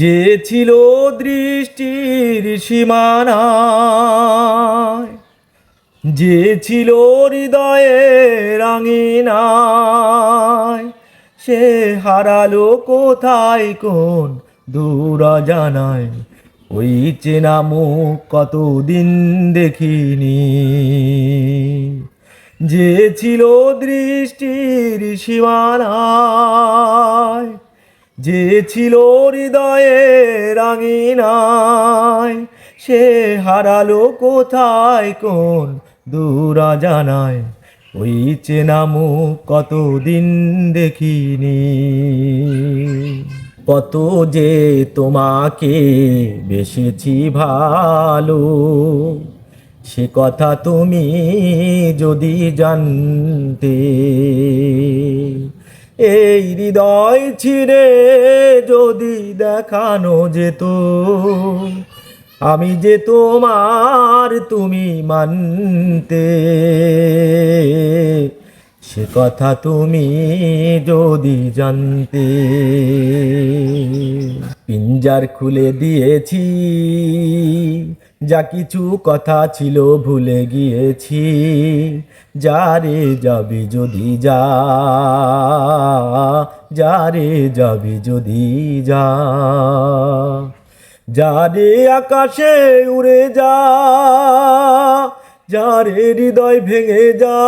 যে ছিল দৃষ্টির সীমানায়, যে ছিল হৃদয়ের আঙিনায়, সে হারালো কোথায় কোন দূর অজানায়। ওই চেনা মুখ কতদিন দেখিনি, যে ছিল দৃষ্টির সীমানায়, যে ছিল হৃদয়ের আঙিনায়, সে হারালো কোথায় কোন দূর অজানায়। ওই চেনা মুখ কতদিন দেখিনি। কত যে তোমাকে বেসেছি ভালো, সে কথা তুমি যদি জানতে। এই হৃদয় ছিঁড়ে যদি দেখানো যেত, আমি যে তোমার তুমি মানতে। সে কথা তুমি যদি জানতে। পিঞ্জার খুলে দিয়েছি, যা কিছু কথা ছিল ভুলে গিয়েছি। যারে যাবি যদি যা, যারে যাবি যদি যা, যারে আকাশে উড়ে যা, যারে হৃদয় ভেঙে যা।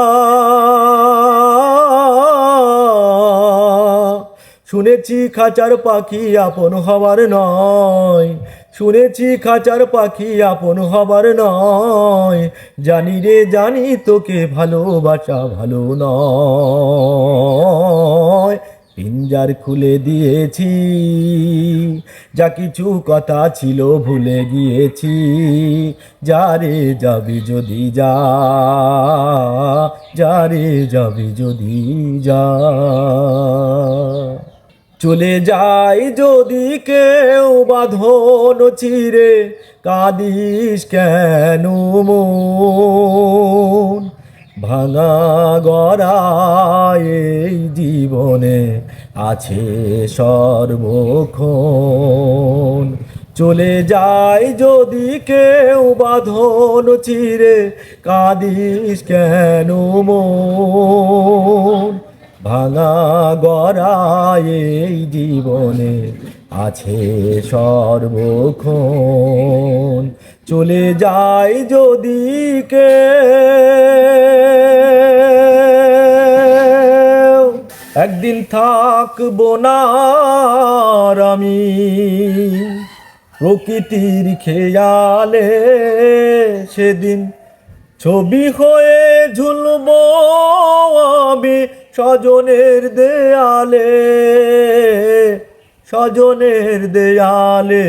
শুনেছি খাঁচার পাখি আপন হবার নয়, শুনেছি খাঁচার পাখি আপন হবার নয়। জানি রে জানি তোকে ভালোবাসা ভালো নয়। পিঞ্জার খুলে দিয়েছি, যা কিছু কথা ছিল ভুলে গিয়েছি। যারে যাবি যদি যা, যারে যাবি যদি যা। চলে যাই যদি কেউ বাঁধন ছিঁড়ে, কাঁদিস কেন মন? ভাঙা গড়ায় এই জীবনে আছে সর্বক্ষণ। চলে যায় যদি কেউ বাঁধন ছিঁড়ে, কাঁদিস কেন মন? ভাঙা গড়ায় এই জীবনে আছে সর্বক্ষণ। চলে যায় যদি কেউ, একদিন থাকবো না আর আমি প্রকৃতির খেয়ালে। সেদিন ছবি হয়ে ঝুলবো আমি স্বজনের দেয়ালে, স্বজনের দেয়ালে,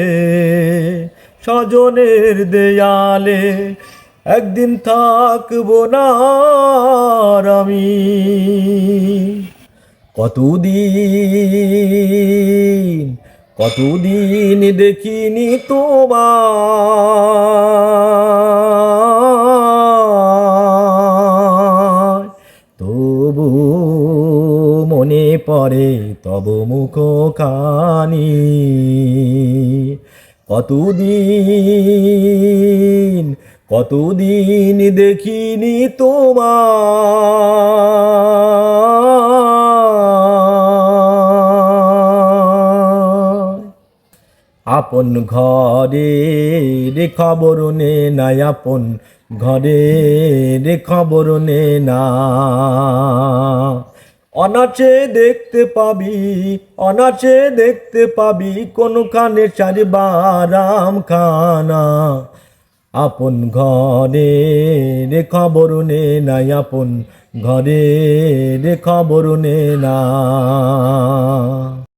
স্বজনের দেয়ালে। একদিন থাকবো না আর আমি। কতদিন কতদিন দেখিনি তোমায়, তবু মনে পড়ে তব মুখখানি। কতদিন কতদিন দেখিনি তোমায়। আপন ঘরে রে খবর নে না, আপন ঘরে রে খবর নে না। অনাচে দেখতে পাবি, অনাচে দেখতে পাবি কোনখানে চারিবারাম খানা। আপন ঘরে রে খবর নে না, আপন ঘরে রে খবর নে না।